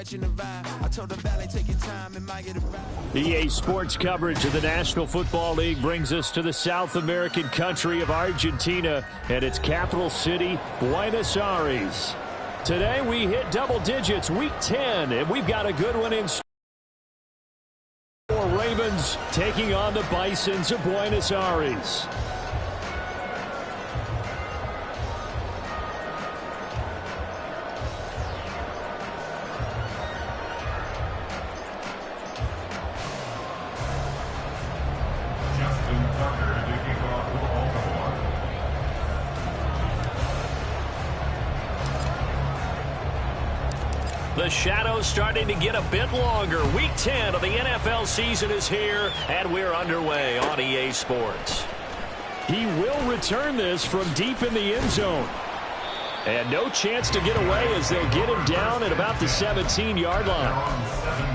catching the vibe. I told the valet, take your time and might get it right. EA Sports coverage of the National Football League brings us to the South American country of Argentina and its capital city, Buenos Aires. Today we hit double digits, week 10, and we've got a good one in store. Ravens taking on the Bisons of Buenos Aires. The shadow's starting to get a bit longer. Week 10 of the NFL season is here, and we're underway on EA Sports. He will return this from deep in the end zone. And no chance to get away as they'll get him down at about the 17-yard line.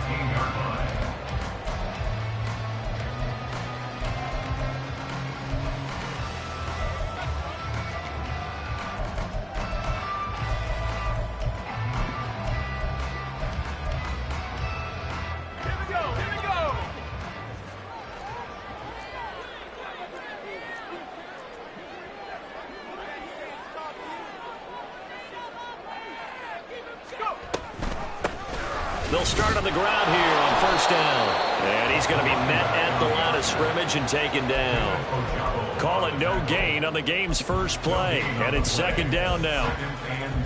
They'll start on the ground here on first down. And he's going to be met at the line of scrimmage and taken down. Call it no gain on the game's first play. And it's second down now.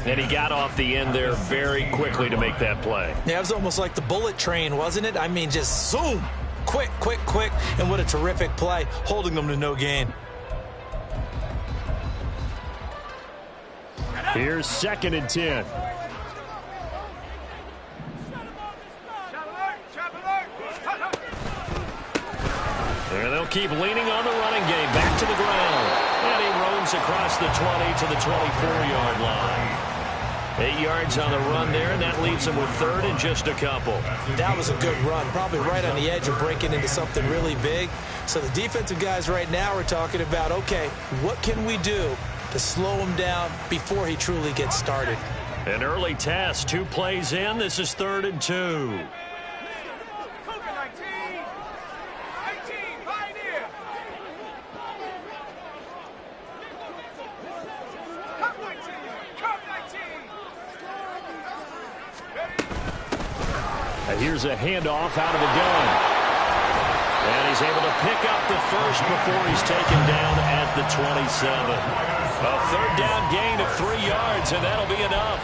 And he got off the end there very quickly to make that play. Yeah, it was almost like the bullet train, wasn't it? I mean, just zoom. Quick, quick, quick. And what a terrific play, holding them to no gain. Here's 2nd and 10. And they'll keep leaning on the running game. Back to the ground. And he roams across the 20 to the 24-yard line. 8 yards on the run there, and that leaves him with 3rd and just a couple. That was a good run. Probably right on the edge of breaking into something really big. So the defensive guys right now are talking about, okay, what can we do to slow him down before he truly gets started? An early test. 2 plays in. This is 3rd and 2. Here's a handoff out of the gun. And he's able to pick up the first before he's taken down at the 27. A 3rd down gain of 3 yards, and that'll be enough.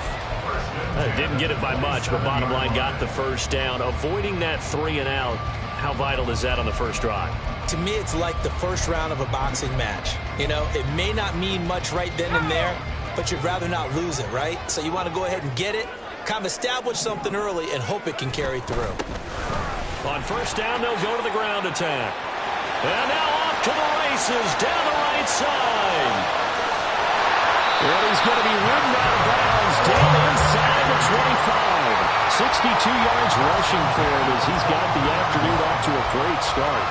Didn't get it by much, but bottom line got the first down. Avoiding that 3 and out, how vital is that on the first drive? To me, it's like the first round of a boxing match. You know, it may not mean much right then and there, but you'd rather not lose it, right? So you want to go ahead and get it, kind of establish something early, and hope it can carry through. On first down, they'll go to the ground attack. And now off to the races, down the right side. And he's going to be ridden out of bounds, down inside the 25. 62 yards rushing for him as he's got the afternoon off to a great start.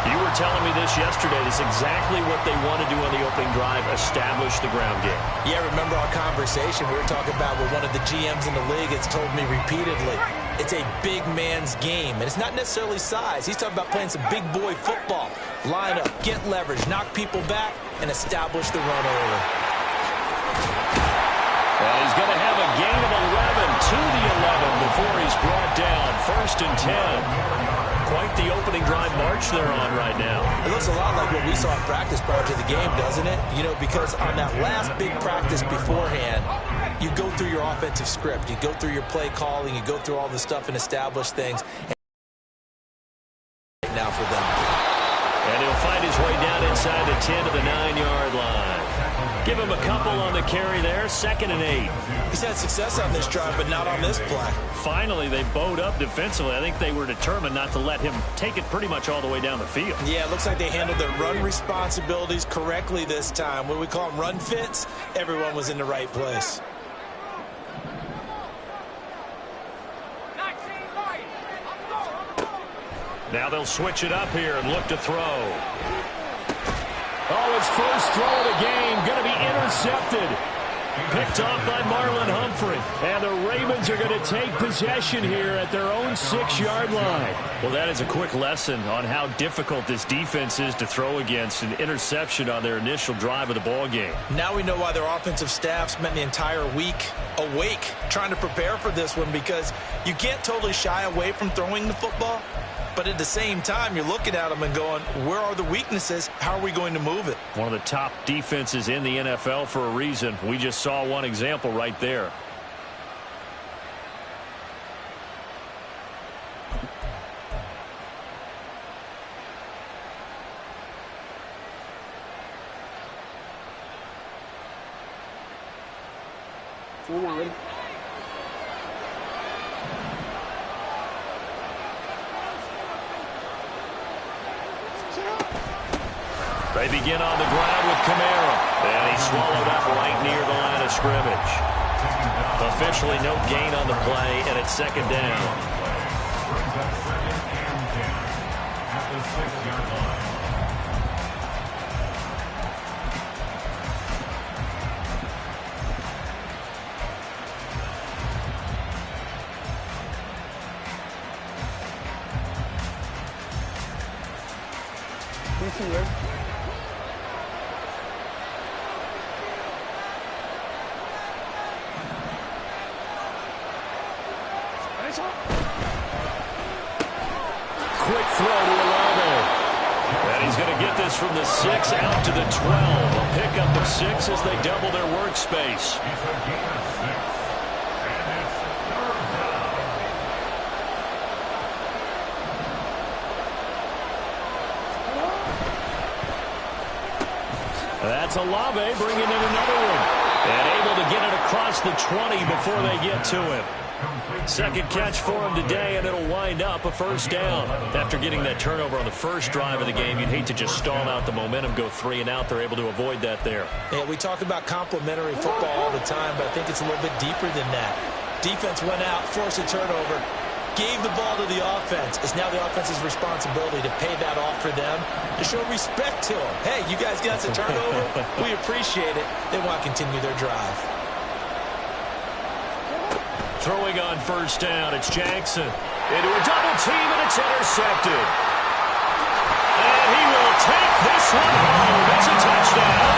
You were telling me this yesterday. This is exactly what they want to do on the opening drive, establish the ground game. Yeah, remember our conversation we were talking about with one of the GMs in the league has told me repeatedly, it's a big man's game. And it's not necessarily size. He's talking about playing some big boy football. Line up, get leverage, knock people back, and establish the run early. Well, he's going to have a gain of 11 to the 11 before he's brought down. 1st and 10. Quite the opening drive march they're on right now. It looks a lot like what we saw in practice prior to the game, doesn't it? You know, because on that last big practice beforehand, you go through your offensive script. You go through your play calling. You go through all this stuff and establish things. And now for them. And he'll find his way down inside the 10 to the 9-yard line. Give him a couple on the carry there. 2nd and 8. He's had success on this drive, but not on this play. Finally, they bowed up defensively. I think they were determined not to let him take it pretty much all the way down the field. Yeah, it looks like they handled their run responsibilities correctly this time. When we call them run fits, everyone was in the right place. Now they'll switch it up here and look to throw. Oh, his first throw of the game going to be intercepted. Picked off by Marlon Humphrey. And the Ravens are going to take possession here at their own 6-yard line. Well, that is a quick lesson on how difficult this defense is to throw against. An interception on their initial drive of the ball game. Now we know why their offensive staff spent the entire week awake trying to prepare for this one, because you can't totally shy away from throwing the football. But at the same time, you're looking at them and going, where are the weaknesses? How are we going to move it? One of the top defenses in the NFL for a reason. We just saw one example right there. They begin on the ground with Kamara. And he swallowed up right near the line of scrimmage. Officially no gain on the play, and it's second down. Quick throw to Olave. And he's going to get this from the 6 out to the 12. A pickup of 6 as they double their workspace. That's Olave bringing in another one. And able to get it across the 20 before they get to him. Second catch for him today, and it'll wind up a first down. After getting that turnover on the first drive of the game, you'd hate to just stall out the momentum, go 3 and out. They're able to avoid that there. Yeah, we talk about complementary football all the time, but I think it's a little bit deeper than that. Defense went out, forced a turnover, gave the ball to the offense. It's now the offense's responsibility to pay that off for them, to show respect to them. Hey, you guys got the turnover. We appreciate it. They want to continue their drive. Throwing on first down, it's Jackson. Into a double team, and it's intercepted. And he will take this one home. It's a touchdown.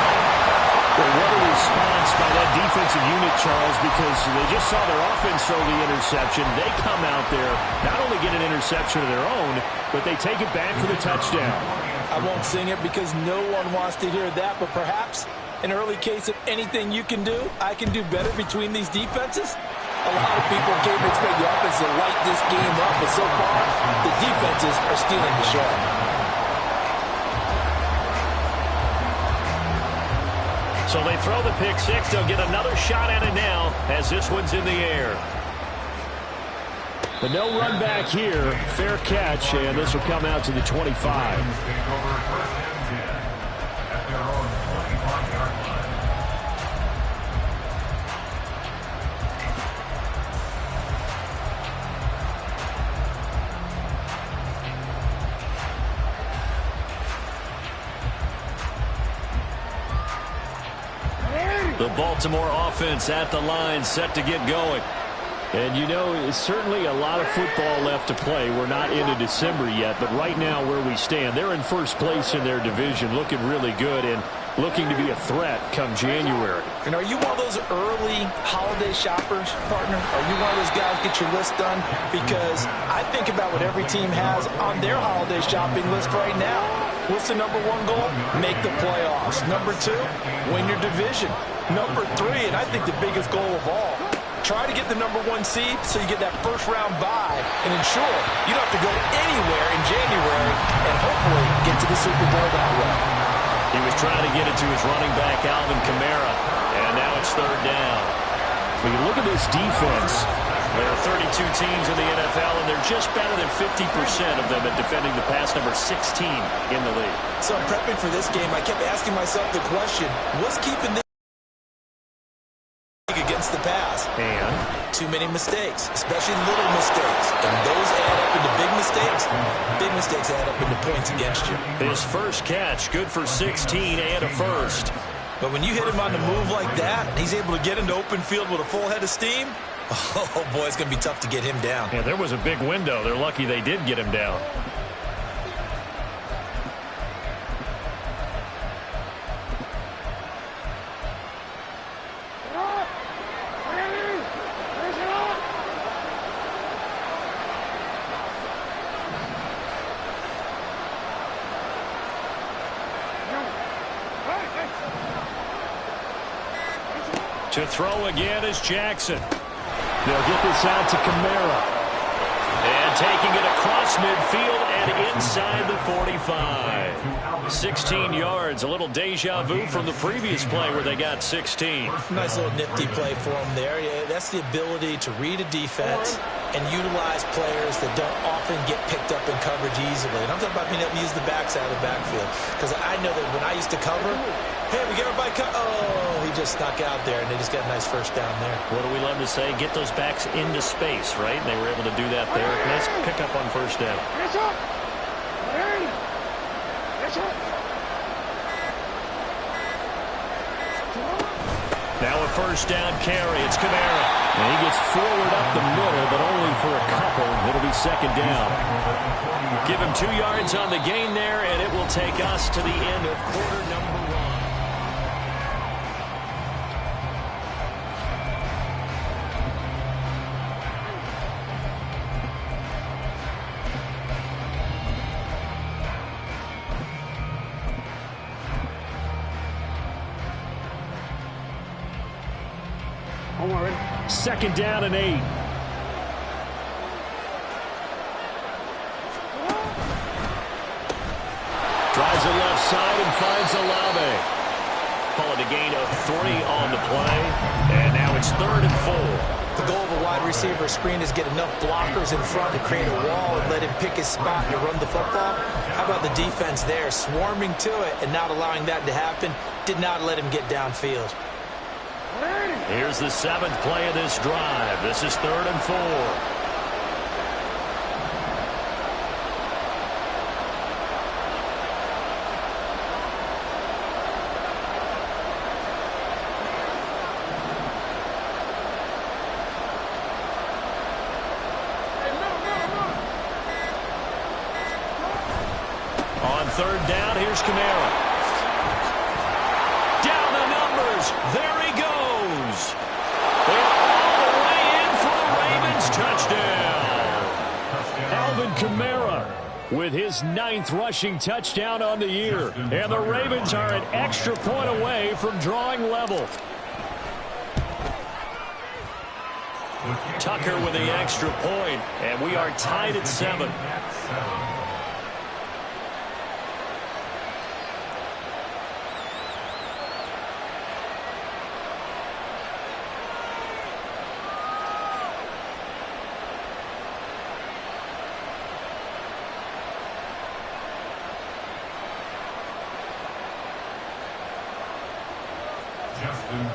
Well, what a response by that defensive unit, Charles, because they just saw their offense throw the interception. They come out there, not only get an interception of their own, but they take it back for the touchdown. I won't sing it because no one wants to hear that, but perhaps an early case of anything you can do, I can do better between these defenses. A lot of people came to expect the offense to light this game up, but so far, the defenses are stealing the show. So they throw the pick 6. They'll get another shot at it now as this one's in the air. But no run back here. Fair catch, and this will come out to the 25. The Baltimore offense at the line, set to get going. And, you know, it's certainly a lot of football left to play. We're not into December yet, but right now where we stand, they're in first place in their division, looking really good and looking to be a threat come January. And are you one of those early holiday shoppers, partner? Are you one of those guys get your list done? Because I think about what every team has on their holiday shopping list right now. What's the number 1 goal? Make the playoffs. Number 2, win your division. Number 3, and I think the biggest goal of all, try to get the number 1 seed so you get that first-round bye and ensure you don't have to go anywhere in January and hopefully get to the Super Bowl that way. He was trying to get it to his running back, Alvin Kamara, and now it's third down. When you look at this defense, there are 32 teams in the NFL, and they're just better than 50% of them at defending the pass, number 16 in the league. So I'm prepping for this game. I kept asking myself the question, what's keeping this against the pass? And too many mistakes, especially little mistakes. And those add up into big mistakes. Big mistakes add up into points against you. His first catch, good for 16 and a first. But when you hit him on the move like that, he's able to get into open field with a full head of steam, oh, boy, it's going to be tough to get him down. Yeah, there was a big window. They're lucky they did get him down. To throw again is Jackson. They'll get this out to Kamara. And taking it across midfield and inside the 45. 16 yards, a little deja vu from the previous play where they got 16. Nice little nifty play for him there. Yeah, that's the ability to read a defense and utilize players that don't often get picked up in coverage easily. And I'm talking about being able to use the backside of the backfield. Because I know that when I used to cover, hey, we get everybody oh, he just snuck out there, and they just got a nice first down there. What do we love to say? Get those backs into space, right? And they were able to do that there. Nice pickup on first down. Now a first down carry. It's Kamara. And he gets forward up the middle, but only for a couple. It'll be second down. Give him 2 yards on the gain there, and it will take us to the end of quarter number 1. Second down and 8. Drives the left side and finds Olave. Call it a gain of 3 on the play. And now it's 3rd and 4. The goal of a wide receiver screen is get enough blockers in front to create a wall and let him pick his spot to run the football. How about the defense there, swarming to it and not allowing that to happen? Did not let him get downfield. Here's the 7th play of this drive. This is 3rd and 4. On 3rd down, here's Kamara. Down the numbers. There he goes. And all the way in for a Ravens touchdown. Alvin Kamara with his 9th rushing touchdown on the year. And the Ravens are an extra point away from drawing level. Tucker with the extra point, and we are tied at 7.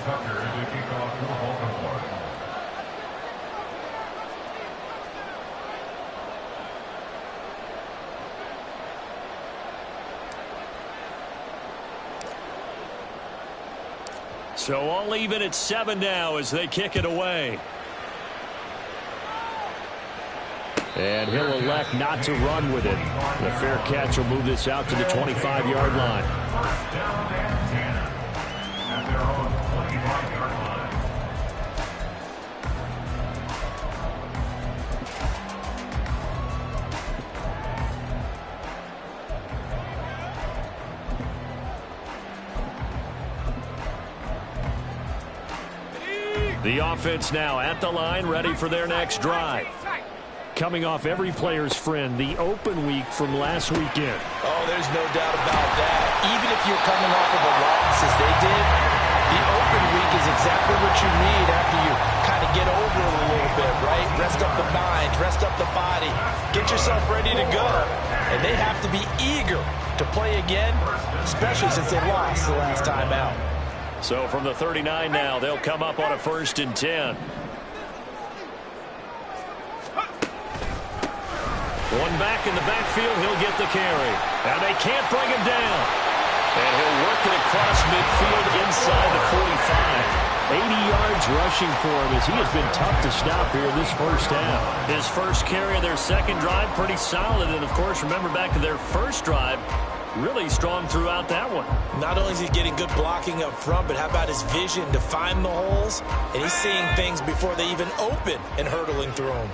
Tucker to kick off for Baltimore. So all even at 7 now as they kick it away. And he'll elect not to run with it. The fair catch will move this out to the 25-yard line. First down and 10 at their own 25-yard line. The offense now at the line, ready for their next drive. Coming off every player's friend, the open week from last weekend. Oh, there's no doubt about that. Even if you're coming off of a loss as they did, the open week is exactly what you need after you kind of get over it a little bit, right? Rest up the mind, rest up the body, get yourself ready to go. And they have to be eager to play again, especially since they lost the last time out. So from the 39 now, they'll come up on a 1st and 10. One back in the backfield, he'll get the carry. And they can't bring him down. And he'll work it across midfield inside the 45. 80 yards rushing for him as he has been tough to stop here this first half. His first carry of their second drive, pretty solid. And, of course, remember back to their first drive, really strong throughout that one. Not only is he getting good blocking up front, but how about his vision to find the holes? And he's seeing things before they even open and hurdling through them.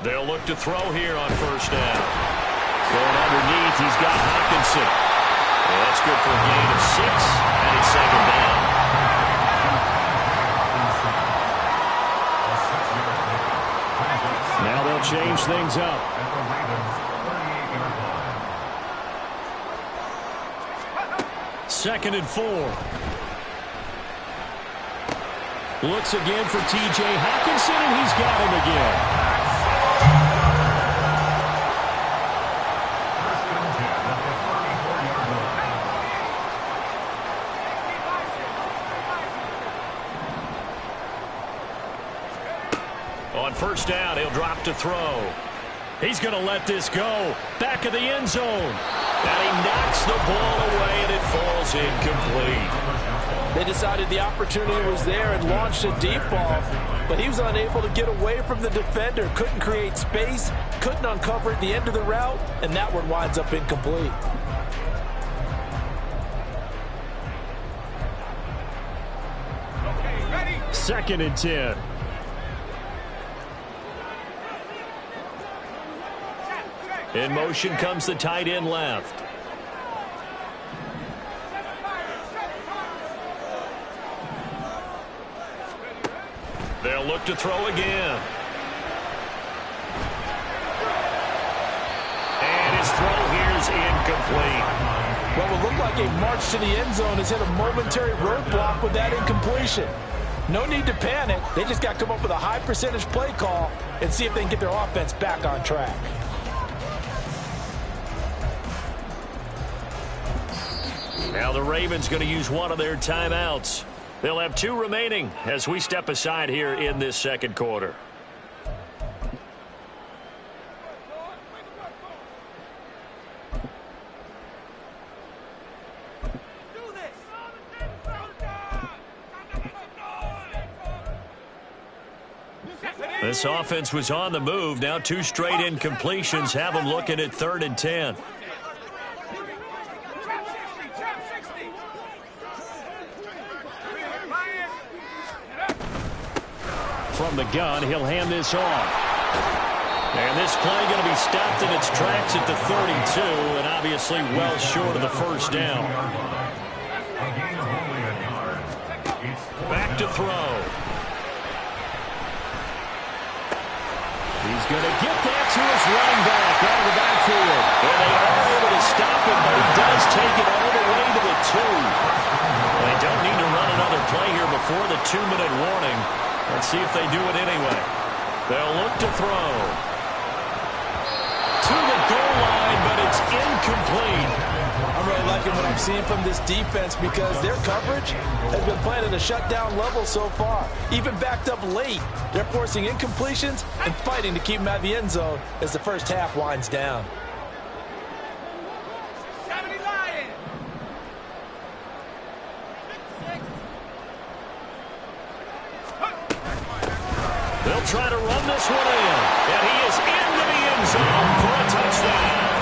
They'll look to throw here on first down. Going underneath, he's got Hawkinson. Well, that's good for a gain of 6, and it's second down. Now they'll change things up. Second and 4. Looks again for T.J. Hawkinson, and he's got him again. On first down, he'll drop to throw. He's going to let this go. Back of the end zone. And he knocks the ball away, and it falls incomplete. They decided the opportunity was there and launched a deep ball, but he was unable to get away from the defender. Couldn't create space, couldn't uncover at the end of the route, and that one winds up incomplete. Second and 10. In motion comes the tight end left. They'll look to throw again. And his throw here is incomplete. What will look like a march to the end zone has hit a momentary roadblock with that incompletion. No need to panic. They just got to come up with a high percentage play call and see if they can get their offense back on track. Now the Ravens going to use one of their timeouts. They'll have 2 remaining as we step aside here in this second quarter. This offense was on the move. Now 2 straight incompletions have them looking at 3rd and 10. From the gun, he'll hand this off. And this play going to be stopped in its tracks at the 32, and obviously well short of the first down. Back to throw. He's going to get that to his running back out of the backfield. And they are able to stop him, but he does take it all the way to the 2. They don't need to run another play here before the 2-minute warning. Let's see if they do it anyway. They'll look to throw. To the goal line, but it's incomplete. I'm really liking what I'm seeing from this defense because their coverage has been playing at a shutdown level so far. Even backed up late, they're forcing incompletions and fighting to keep them out of the end zone as the first half winds down. They'll try to run this one in, and he is into the end zone for a touchdown.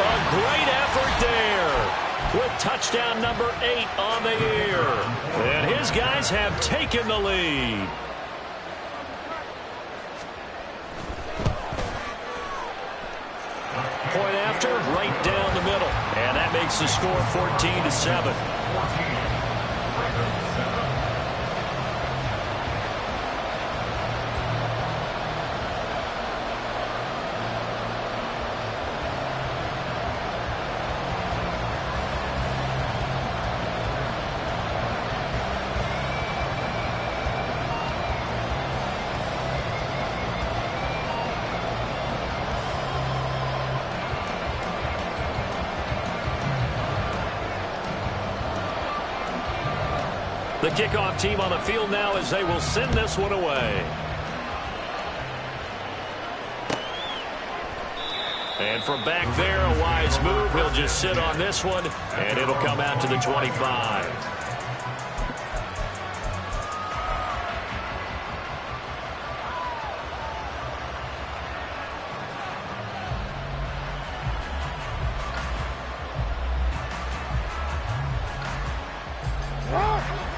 A great effort there with touchdown number 8 on the year. And his guys have taken the lead. Point after, right down the middle. And that makes the score 14-7. The kickoff team on the field now as they will send this one away. And from back there, a wise move. He'll just sit on this one, and it'll come out to the 25.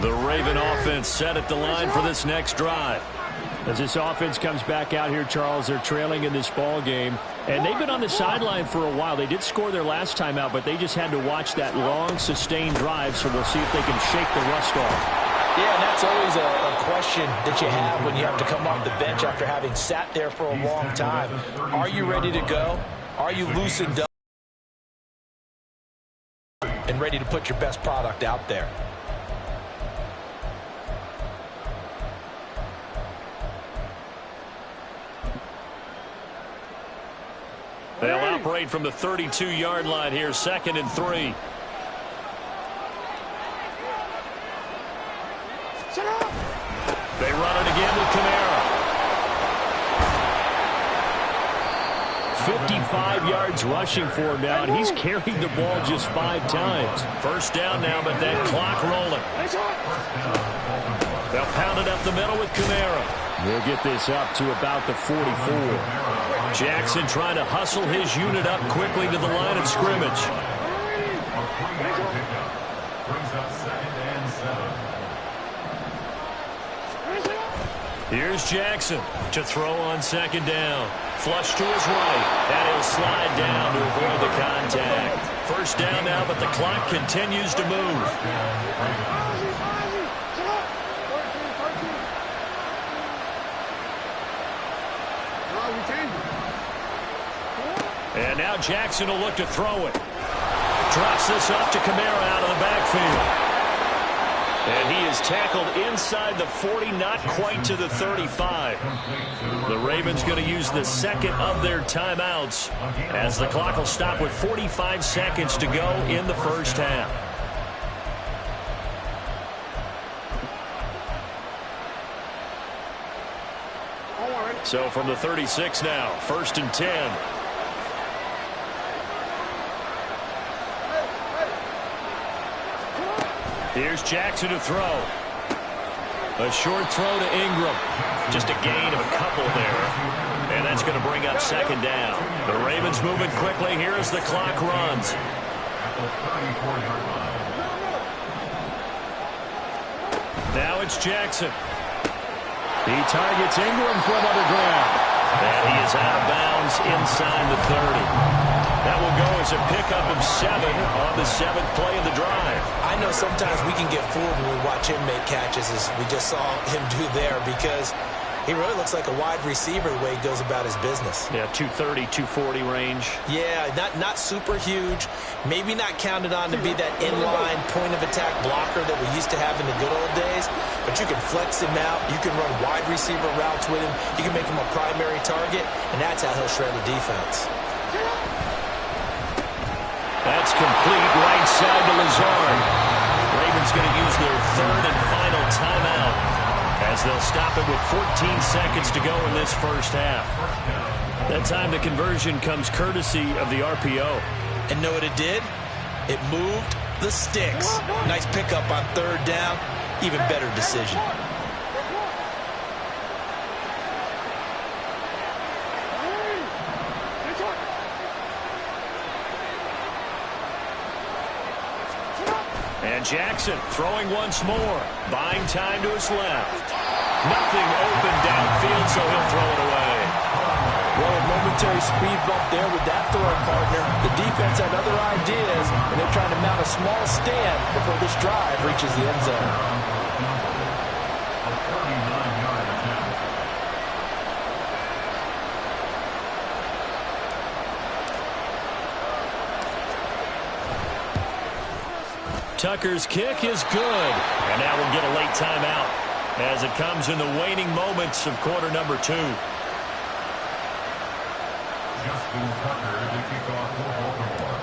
The Raven offense set at the line for this next drive. As this offense comes back out here, Charles, they're trailing in this ball game. And they've been on the sideline for a while. They did score their last time out, but they just had to watch that long, sustained drive, so we'll see if they can shake the rust off. Yeah, and that's always a question that you have when you have to come off the bench after having sat there for a long time. Are you ready to go? Are you loosened up and ready to put your best product out there? They'll operate from the 32-yard line here, 2nd and 3. They run it again with Kamara. 55 yards rushing for him now, and he's carried the ball just 5 times. First down now, but that clock rolling. They'll pound it up the middle with Kamara. They'll get this up to about the 44. Jackson trying to hustle his unit up quickly to the line of scrimmage. Here's Jackson to throw on 2nd down. Flush to his right, and he'll slide down to avoid the contact. First down now, but the clock continues to move. And now Jackson will look to throw it. Drops this off to Kamara out of the backfield. And he is tackled inside the 40, not quite to the 35. The Ravens going to use the second of their timeouts as the clock will stop with 45 seconds to go in the first half. So from the 36 now, 1st and 10. Here's Jackson to throw. A short throw to Ingram. Just a gain of a couple there. And that's going to bring up 2nd down. The Ravens moving quickly here as the clock runs. Now it's Jackson. He targets Ingram from underground. And he is out of bounds inside the 30. That will go as a pickup of 7 on the 7th play of the drive. I know sometimes we can get fooled when we watch him make catches, as we just saw him do there, because he really looks like a wide receiver the way he goes about his business. Yeah, 230, 240 range. Yeah, not super huge. Maybe not counted on to be that inline point-of-attack blocker that we used to have in the good old days, but you can flex him out. You can run wide receiver routes with him. You can make him a primary target, and that's how he'll shred the defense. That's complete right side to Lazard. Ravens going to use their 3rd and final timeout as they'll stop it with 14 seconds to go in this first half. That time the conversion comes courtesy of the RPO. And know what it did? It moved the sticks. Nice pickup on 3rd down. Even better decision. And Jackson throwing once more. Buying time to his left. Nothing open downfield, so he'll throw it away. Well, a momentary speed bump there with that throwing partner. The defense had other ideas, and they're trying to mount a small stand before this drive reaches the end zone. Tucker's kick is good. And now we'll get a late timeout as it comes in the waning moments of quarter number 2. Justin Tucker to kick off for Baltimore.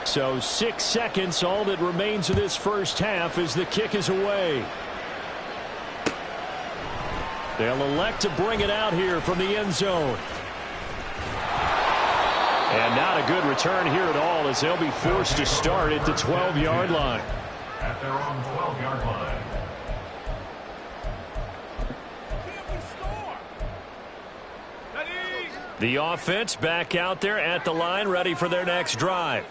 So 6 seconds, all that remains of this first half as the kick is away. They'll elect to bring it out here from the end zone. And not a good return here at all, as they'll be forced to start at the 12-yard line. At their own 12-yard line. The offense back out there at the line, ready for their next drive.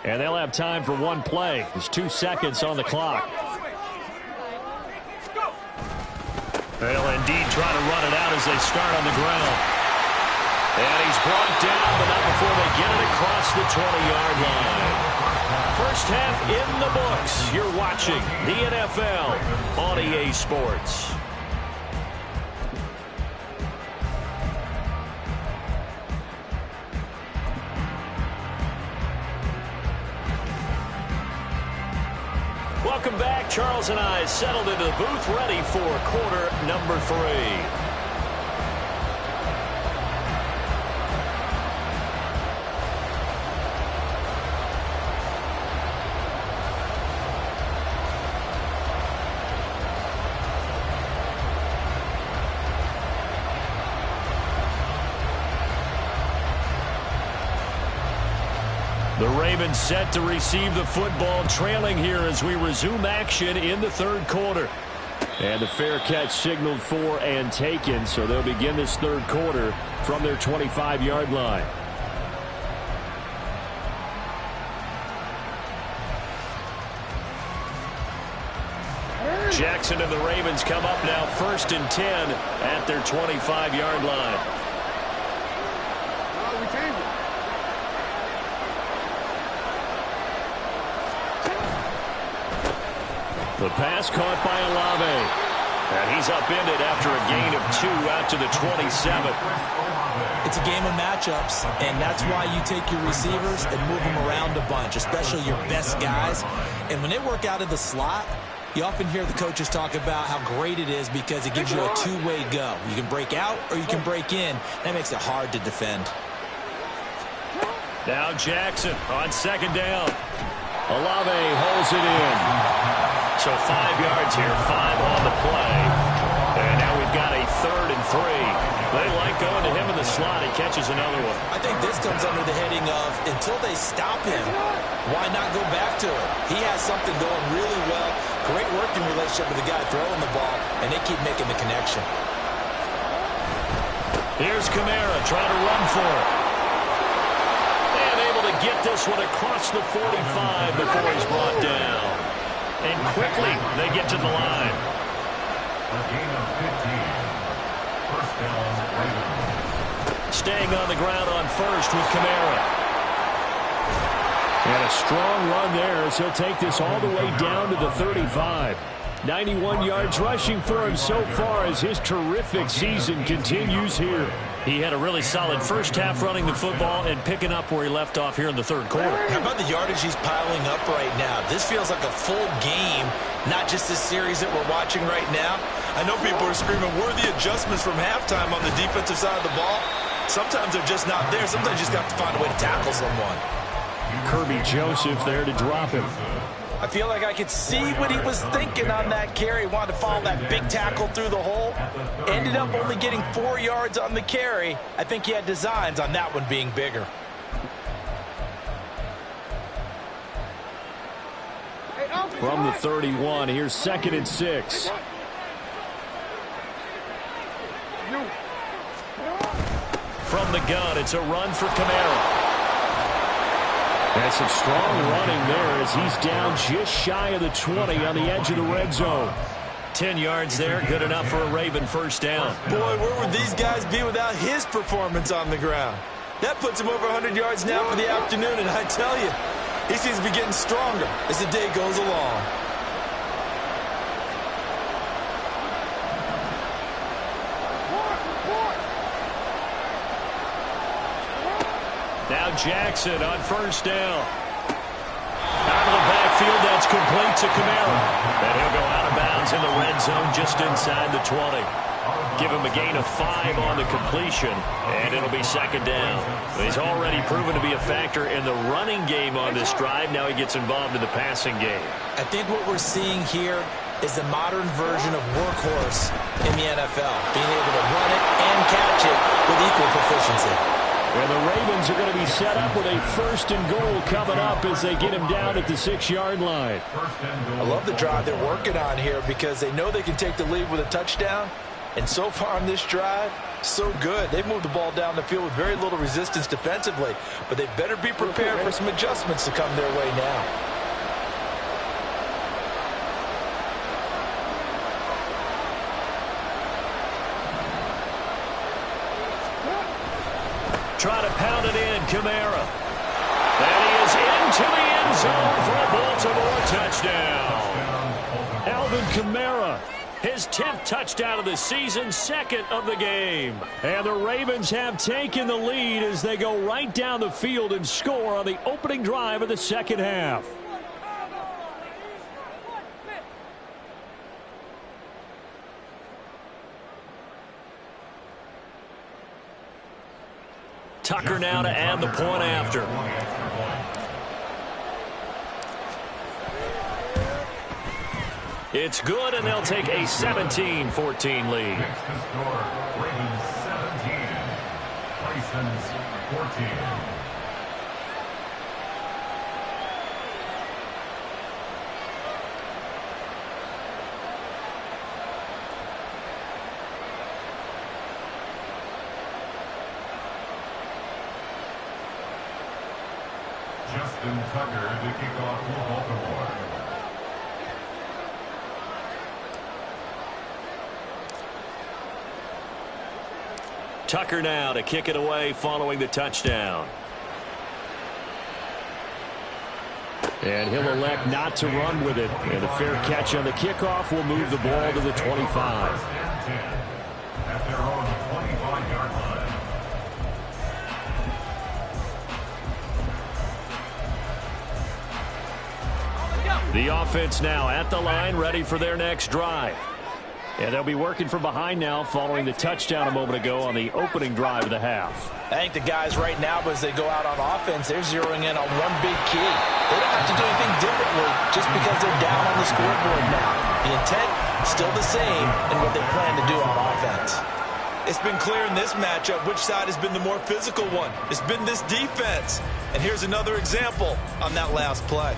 And they'll have time for one play. There's 2 seconds on the clock. They'll indeed try to run it out as they start on the ground. And he's brought down, but not before they get it across the 20-yard line. First half in the books. You're watching the NFL on EA Sports. Welcome back. Charles and I settled into the booth, ready for quarter number 3. The Ravens set to receive the football, trailing here as we resume action in the third quarter. And the fair catch signaled for and taken, so they'll begin this third quarter from their 25-yard line. Jackson and the Ravens come up now 1st and 10 at their 25-yard line. The pass caught by Olave. And he's upended after a gain of 2 out to the 27. It's a game of matchups, and that's why you take your receivers and move them around a bunch, especially your best guys. And when they work out of the slot, you often hear the coaches talk about how great it is because it gives you a two-way go. You can break out or you can break in. That makes it hard to defend. Now Jackson on 2nd down. Olave holds it in. So 5 yards here, 5 on the play. And now we've got a 3rd and 3. They like going to him in the slot. He catches another one. I think this comes under the heading of, until they stop him, why not go back to it? He has something going really well. Great working relationship with the guy throwing the ball, and they keep making the connection. Here's Kamara trying to run for it. And able to get this one across the 45 before he's brought down. And quickly, they get to the line. A gain of 15. First down, Ravens. Staying on the ground on first with Kamara. And a strong run there as he'll take this all the way down to the 35. 91 yards rushing for him so far as his terrific season continues here. He had a really solid first half running the football and picking up where he left off here in the third quarter. How about the yardage he's piling up right now? This feels like a full game, not just this series that we're watching right now. I know people are screaming, worthy adjustments from halftime on the defensive side of the ball. Sometimes they're just not there. Sometimes you just have to find a way to tackle someone. Kirby Joseph there to drop him. I feel like I could see what he was thinking on that carry. He wanted to follow that big tackle through the hole. Ended up only getting 4 yards on the carry. I think he had designs on that one being bigger. From the 31, here's 2nd and 6. From the gun, it's a run for Kamara. And some strong running there as he's down just shy of the 20 on the edge of the red zone. 10 yards there, good enough for a Raven first down. Boy, where would these guys be without his performance on the ground? That puts him over 100 yards now for the afternoon, and I tell you, he seems to be getting stronger as the day goes along. Now Jackson on first down. Out of the backfield, that's complete to Kamara. And he'll go out of bounds in the red zone just inside the 20. Give him a gain of 5 on the completion, and it'll be 2nd down. He's already proven to be a factor in the running game on this drive. Now he gets involved in the passing game. I think what we're seeing here is the modern version of workhorse in the NFL, being able to run it and catch it with equal proficiency. And the Ravens are going to be set up with a 1st and goal coming up as they get him down at the 6-yard line. I love the drive they're working on here because they know they can take the lead with a touchdown. And so far on this drive, so good. They've moved the ball down the field with very little resistance defensively, but they better be prepared for some adjustments to come their way now. Try to pound it in, Kamara. And he is into the end zone for a Baltimore touchdown. Alvin Kamara, his 10th touchdown of the season, 2nd of the game. And the Ravens have taken the lead as they go right down the field and score on the opening drive of the 2nd half. Tucker now to add the point after. It's good, and they'll take a 17-14 lead. Next to score, Ravens 17, Bisons 14. Justin Tucker to kick off for Baltimore. Tucker now to kick it away following the touchdown. And he'll elect not to run with it. And a fair catch on the kickoff will move the ball to the 25. First and 10 at their own 25-yard line. The offense now at the line, ready for their next drive. And they'll be working from behind now following the touchdown a moment ago on the opening drive of the half. I think the guys right now, as they go out on offense, they're zeroing in on one big key. They don't have to do anything differently just because they're down on the scoreboard now. The intent still the same in what they plan to do on offense. It's been clear in this matchup which side has been the more physical one. It's been this defense. And here's another example on that last play.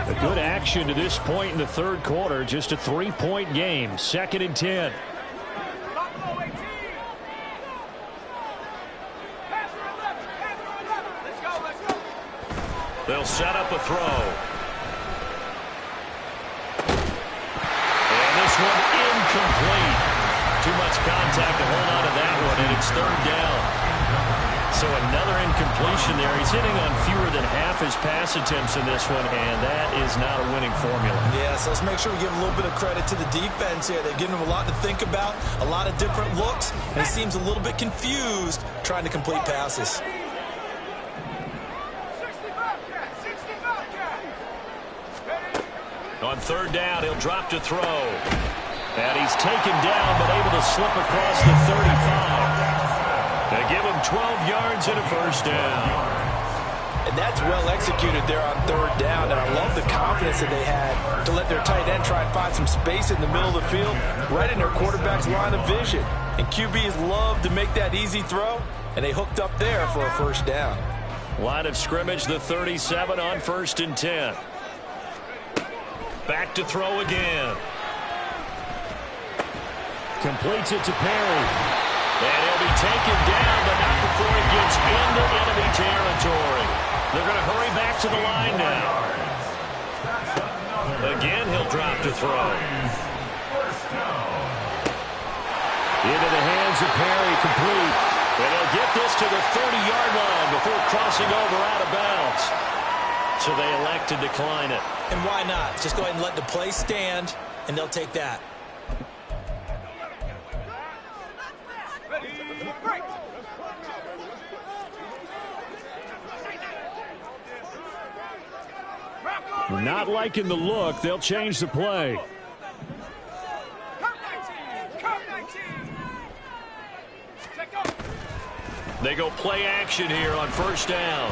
A good action to this point in the 3rd quarter. Just a 3-point game. 2nd and 10. They'll set up a throw. And this one incomplete. Too much contact to hold on to that one, and it's 3rd down. So another incompletion there. He's hitting on fewer than half his pass attempts in this one, and that is not a winning formula. Yeah, so let's make sure we give a little bit of credit to the defense here. They're giving him a lot to think about, a lot of different looks, and he seems a little bit confused trying to complete passes. On 3rd down, he'll drop to throw. And he's taken down, but able to slip across the 35. They give him 12 yards and a 1st down. And that's well executed there on 3rd down, and I love the confidence that they had to let their tight end try and find some space in the middle of the field, right in their quarterback's line of vision. And QBs love to make that easy throw, and they hooked up there for a 1st down. Line of scrimmage, the 37 on 1st and 10. Back to throw again. Completes it to Perry. And he'll be taken down, but not before he gets into enemy territory. They're going to hurry back to the line now. Again, he'll drop to throw. Into the hands of Perry, complete. And he'll get this to the 30-yard line before crossing over out of bounds. So they elect to decline it. And why not? Just go ahead and let the play stand, and they'll take that. Not liking the look. They'll change the play. They go play action here on first down.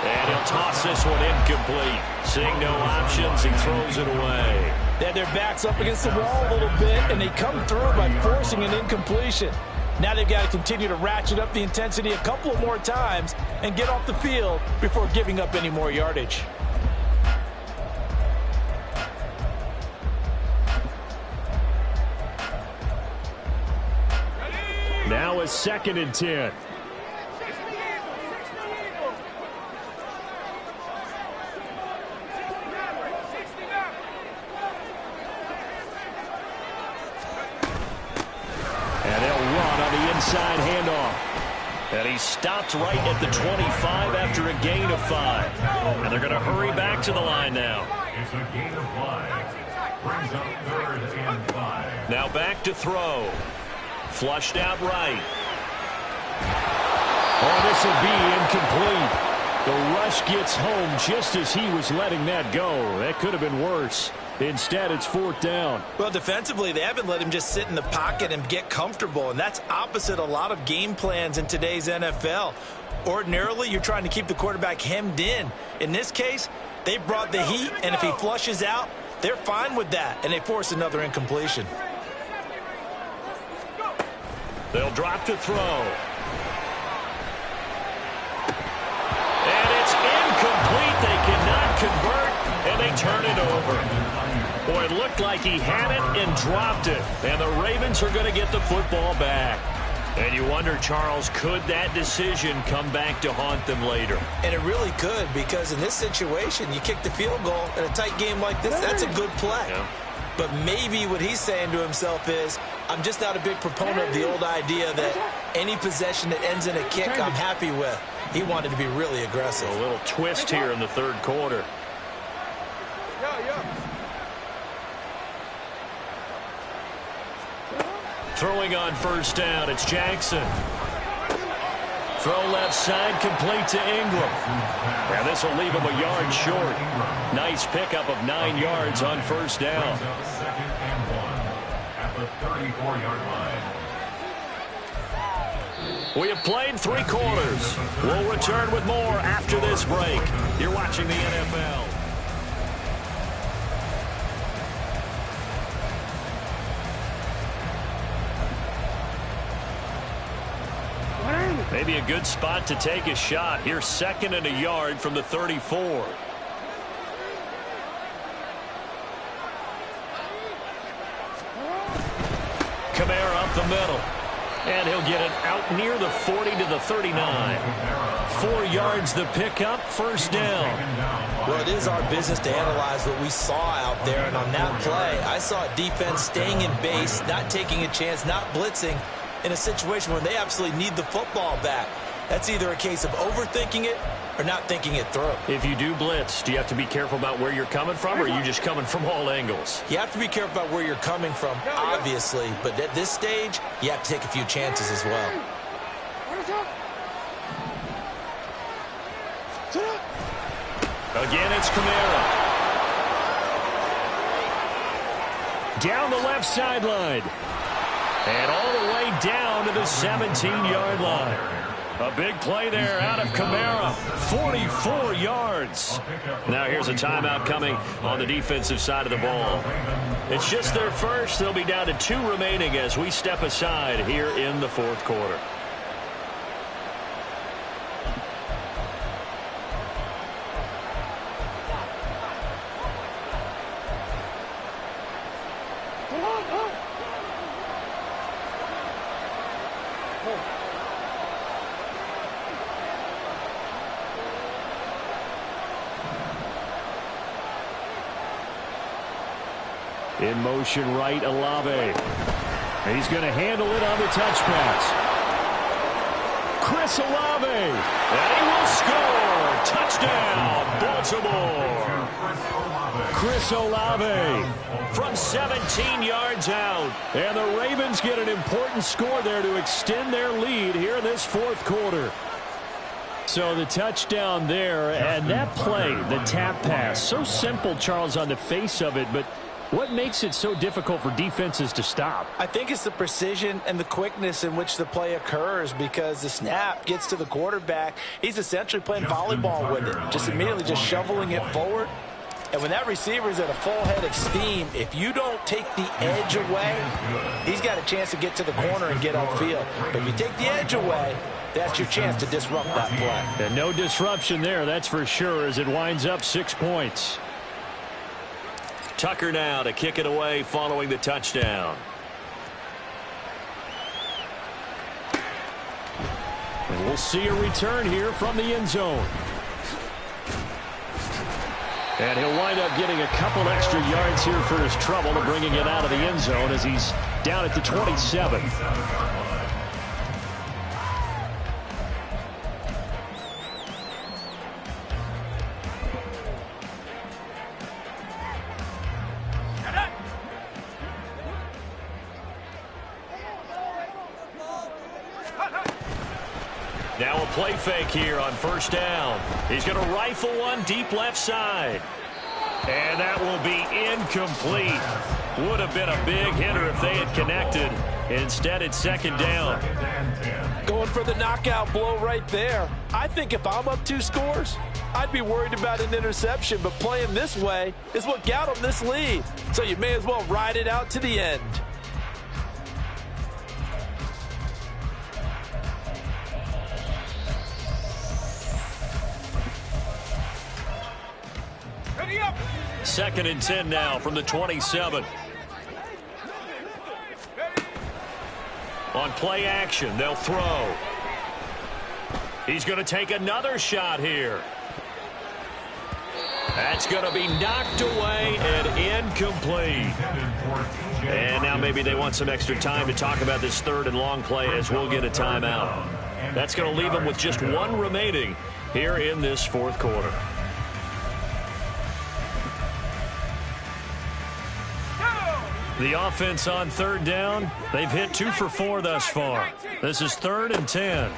And he'll toss this one incomplete. Seeing no options, he throws it away. They had their backs up against the wall a little bit, and they come through by forcing an incompletion. Now they've got to continue to ratchet up the intensity a couple of more times and get off the field before giving up any more yardage. Now it's 2nd and 10. And they'll run on the inside handoff. And he stopped right at the 25 after a gain of 5. And they're going to hurry back to the line now. It's a gain of 5. Brings up 3rd and 5. Now back to throw. Flushed out right. Oh, this will be incomplete. The rush gets home just as he was letting that go. That could have been worse. Instead, it's 4th down. Well, defensively, they haven't let him just sit in the pocket and get comfortable, and that's opposite a lot of game plans in today's NFL. Ordinarily, you're trying to keep the quarterback hemmed in. In this case, they brought the heat, and if he flushes out, they're fine with that, and they force another incompletion. They'll drop to throw. And it's incomplete. They cannot convert, and they turn it over. Boy, it looked like he had it and dropped it. And the Ravens are going to get the football back. And you wonder, Charles, could that decision come back to haunt them later? And it really could, because in this situation, you kick the field goal in a tight game like this, that's a good play. Yeah. But maybe what he's saying to himself is, I'm just not a big proponent of the old idea that any possession that ends in a kick I'm happy with. He wanted to be really aggressive. A little twist here in the 3rd quarter. Throwing on first down, it's Jackson. Throw left side, complete to Ingram. And this will leave him a yard short. Nice pickup of 9 yards on first down. 2nd and 1 at the 34-yard line. We have played 3 quarters. We'll return with more after this break. You're watching the NFL. Maybe a good spot to take a shot. Here's 2nd and a yard from the 34. Kamara up the middle. And he'll get it out near the 40 to the 39. 4 yards the pickup, first down. Well, it is our business to analyze what we saw out there. And on that play, I saw a defense staying in base, not taking a chance, not blitzing, in a situation where they absolutely need the football back. That's either a case of overthinking it or not thinking it through. If you do blitz, do you have to be careful about where you're coming from, or are you just coming from all angles? You have to be careful about where you're coming from, obviously, but at this stage, you have to take a few chances as well. Again, it's Kamara. Down the left sideline. And all the way down to the 17-yard line. A big play there out of Kamara. 44 yards. Now here's a timeout coming on the defensive side of the ball. It's just their first. They'll be down to 2 remaining as we step aside here in the 4th quarter. In motion right, Olave. And he's going to handle it on the touch pass. Chris Olave. And he will score. Touchdown, Baltimore. Chris Olave. From 17 yards out. And the Ravens get an important score there to extend their lead here in this 4th quarter. So the touchdown there, and that play, the tap pass, so simple, Charles, on the face of it, but What makes it so difficult for defenses to stop? I think it's the precision and the quickness in which the play occurs, because the snap gets to the quarterback. He's essentially playing volleyball with it, just immediately just shoveling it forward. And when that receiver's at a full head of steam, if you don't take the edge away, he's got a chance to get to the corner and get upfield. But if you take the edge away, that's your chance to disrupt that play. And no disruption there, that's for sure, as it winds up 6 points. Tucker now to kick it away following the touchdown. And we'll see a return here from the end zone. And he'll wind up getting a couple extra yards here for his trouble to bringing it out of the end zone as he's down at the 27. Now a play fake here on first down. He's going to rifle one deep left side. And that will be incomplete. Would have been a big hitter if they had connected. Instead, it's second down. Going for the knockout blow right there. I think if I'm up 2 scores, I'd be worried about an interception. But playing this way is what got them this lead. So you may as well ride it out to the end. Second and 10 now from the 27. On play action, they'll throw. He's going to take another shot here. That's going to be knocked away and incomplete. And now maybe they want some extra time to talk about this third and long play, as we'll get a timeout. That's going to leave them with just 1 remaining here in this fourth quarter. The offense on third down, they've hit 2 for 4 thus far. This is 3rd and 10.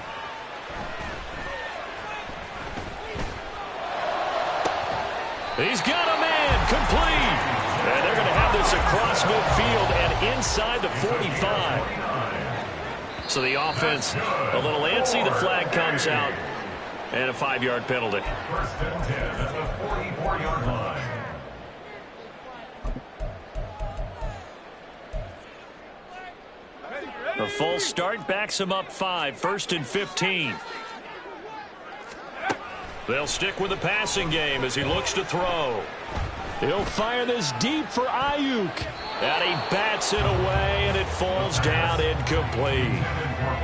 He's got a man, complete. And they're going to have this across midfield and inside the 45. So the offense a little antsy. The flag comes out and a 5-yard penalty. First and 10 at the 44-yard line. A full start backs him up 5, 1st and 15. They'll stick with the passing game as he looks to throw. He'll fire this deep for Ayuk. And he bats it away, and it falls down incomplete.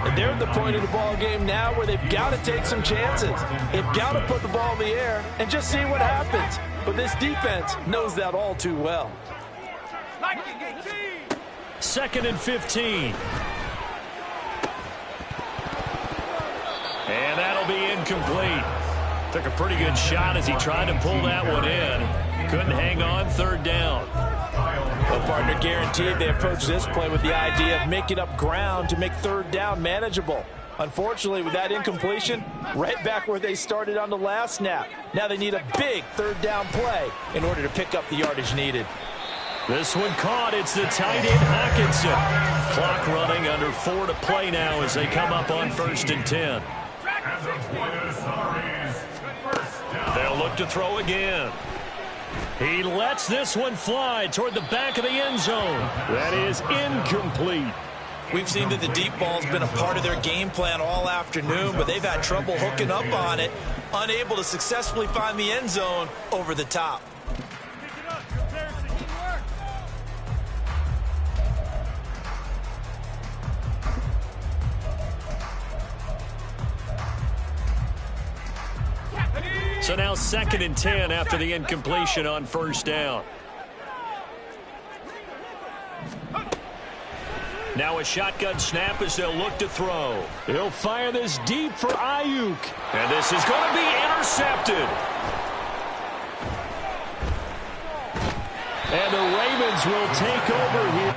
And they're at the point of the ball game now where they've got to take some chances. They've got to put the ball in the air and just see what happens. But this defense knows that all too well. 2nd and 15. And that'll be incomplete. Took a pretty good shot as he tried to pull that one in. Couldn't hang on, 3rd down. Well, partner, guaranteed they approach this play with the idea of making up ground to make 3rd down manageable. Unfortunately, with that incompletion, right back where they started on the last snap. Now they need a big 3rd down play in order to pick up the yardage needed. This one caught. It's the tight end, Hawkinson. Clock running, under 4 to play now as they come up on 1st and 10. They'll look to throw again. He lets this one fly toward the back of the end zone. That is incomplete. We've seen that the deep ball's been a part of their game plan all afternoon, but they've had trouble hooking up on it, unable to successfully find the end zone over the top. So now 2nd and 10 after the incompletion on 1st down. Now a shotgun snap as they'll look to throw. He'll fire this deep for Ayuk. And this is going to be intercepted. And the Ravens will take over here.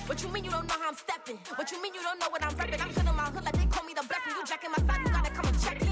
What you mean you don't know how I'm stepping? What you mean you don't know what I'm repping? I'm killing my hood like they call me the blessing. You jacking my side, you gotta come and check it.